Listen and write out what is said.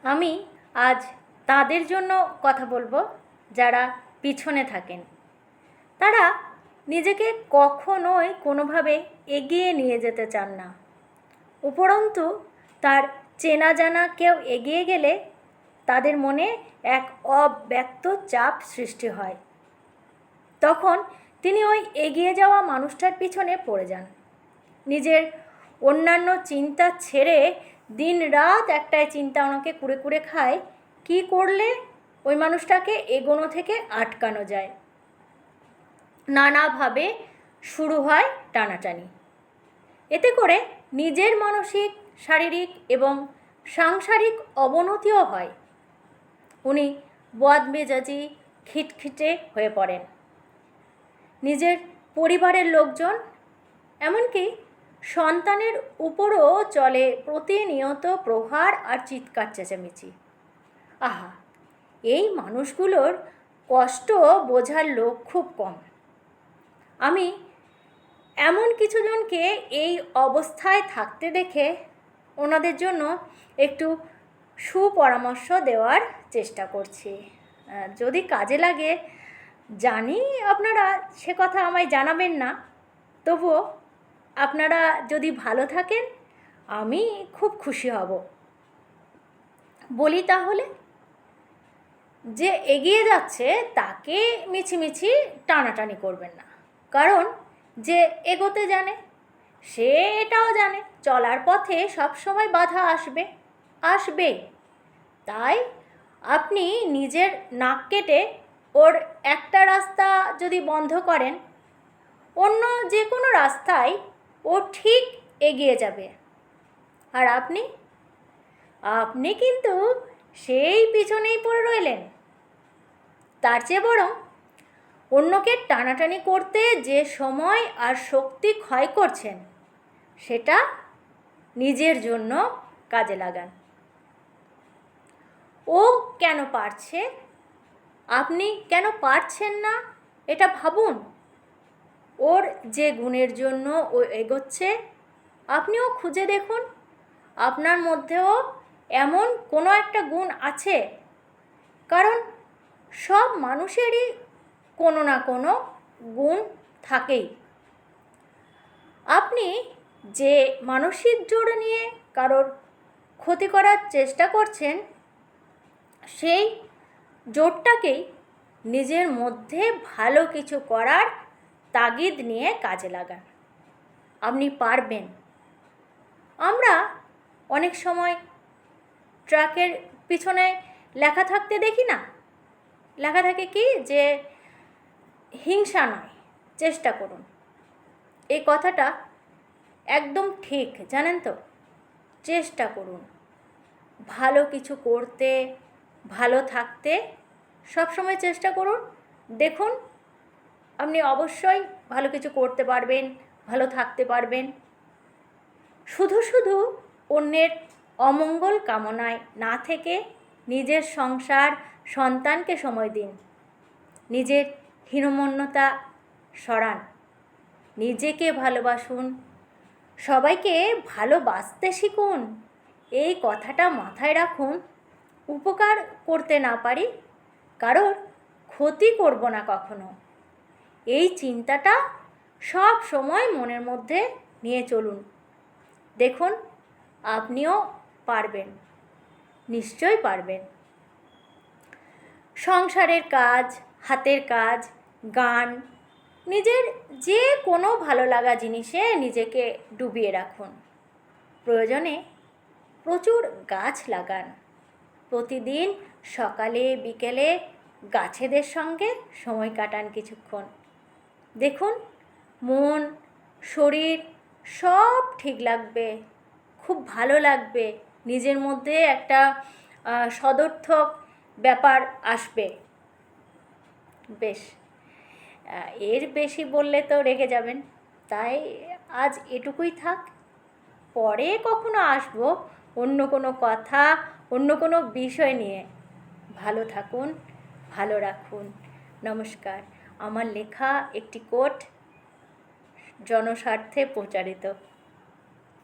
আমি আজ তাদের জন্য কথা বলবো যারা পিছনে থাকেন। তারা নিজেকে কখনোই কোনোভাবে এগিয়ে নিয়ে যেতে চান না। উপরন্তু তার চেনা জানা কেউ এগিয়ে গেলে তাদের মনে এক অব্যক্ত চাপ সৃষ্টি হয়। তখন তিনি ওই এগিয়ে যাওয়া মানুষটার পিছনে পড়ে যান। নিজের অন্যান্য চিন্তা ছেড়ে দিন রাত একটাই চিন্তা ওনাকে কুড়ে কুড়ে খায়, কী করলে ওই মানুষটাকে এগোনো থেকে আটকানো যায়। নানাভাবে শুরু হয় টানাটানি। এতে করে নিজের মানসিক, শারীরিক এবং সাংসারিক অবনতিও হয়। উনি বদমেজাজি, খিটখিটে হয়ে পড়েন। নিজের পরিবারের লোকজন, এমনকি সন্তানের উপরও চলে প্রতিনিয়ত প্রহার আর চিৎকার চেঁচামেচি। আহা, এই মানুষগুলোর কষ্ট বোঝার লোক খুব কম। আমি এমন কিছুজনকে এই অবস্থায় থাকতে দেখে ওনাদের জন্য একটু সুপরামর্শ দেওয়ার চেষ্টা করছি। যদি কাজে লাগে, জানি আপনারা সে কথা আমায় জানাবেন না, তবুও আপনারা যদি ভালো থাকেন আমি খুব খুশি হব। বলি তাহলে, যে এগিয়ে যাচ্ছে তাকে মিছিমিছি টানাটানি করবেন না। কারণ যে এগোতে জানে সে এটাও জানে চলার পথে সবসময় বাধা আসবে। তাই আপনি নিজের নাক কেটে ওর একটা রাস্তা যদি বন্ধ করেন, অন্য যে কোনো রাস্তায় ও ঠিক এগিয়ে যাবে। আর আপনি কিন্তু সেই পিছনেই পড়ে রইলেন। তার চেয়ে বরং অন্যকে টানাটানি করতে যে সময় আর শক্তি ক্ষয় করছেন, সেটা নিজের জন্য কাজে লাগান। ও কেন পারছে, আপনি কেন পারছেন না, এটা ভাবুন। ওর যে গুণের জন্য ও এগোচ্ছে, আপনিও খুঁজে দেখুন আপনার মধ্যেও এমন কোনো একটা গুণ আছে। কারণ সব মানুষেরই কোনো না কোনো গুণ থাকেই। আপনি যে মানসিক জোর নিয়ে কারোর ক্ষতি করার চেষ্টা করছেন, সেই জোরটাকেই নিজের মধ্যে ভালো কিছু করার তাগিদ নিয়ে কাজে লাগান। আপনি পারবেন। আমরা অনেক সময় ট্রাকের পিছনে লেখা থাকতে দেখি না? লেখা থাকে কি, যে হিংসা নয়, চেষ্টা করুন। এই কথাটা একদম ঠিক, জানেন তো। চেষ্টা করুন ভালো কিছু করতে, ভালো থাকতে সবসময় চেষ্টা করুন। দেখুন আপনি অবশ্যই ভালো কিছু করতে পারবেন, ভালো থাকতে পারবেন। শুধু শুধু অন্যের অমঙ্গল কামনায় না থেকে নিজের সংসার, সন্তানকে সময় দিন। নিজের হীনমন্যতা সরান, নিজেকে ভালোবাসুন, সবাইকে ভালোবাসতে শিখুন। এই কথাটা মাথায় রাখুন। উপকার করতে না পারি, কারোর ক্ষতি করব না কখনো, এই চিন্তাটা সব সময় মনের মধ্যে নিয়ে চলুন। দেখুন আপনিও পারবেন, নিশ্চয়ই পারবেন। সংসারের কাজ, হাতের কাজ, গান, নিজের যে কোনো ভালো লাগা জিনিসে নিজেকে ডুবিয়ে রাখুন। প্রয়োজনে প্রচুর গাছ লাগান। প্রতিদিন সকালে বিকেলে গাছেদের সঙ্গে সময় কাটান কিছুক্ষণ। দেখুন মন, শরীর সব ঠিক লাগবে, খুব ভালো লাগবে। নিজের মধ্যে একটা সদর্থক ব্যাপার আসবে। বেশ, এর বেশি বললে তো রেগে যাবেন, তাই আজ এটুকুই থাক। পরে কখনো আসবো অন্য কোনো কথা, অন্য কোনো বিষয় নিয়ে। ভালো থাকুন, ভালো রাখুন। নমস্কার। আমার লেখা একটি কোট জনস্বার্থে প্রচারিত।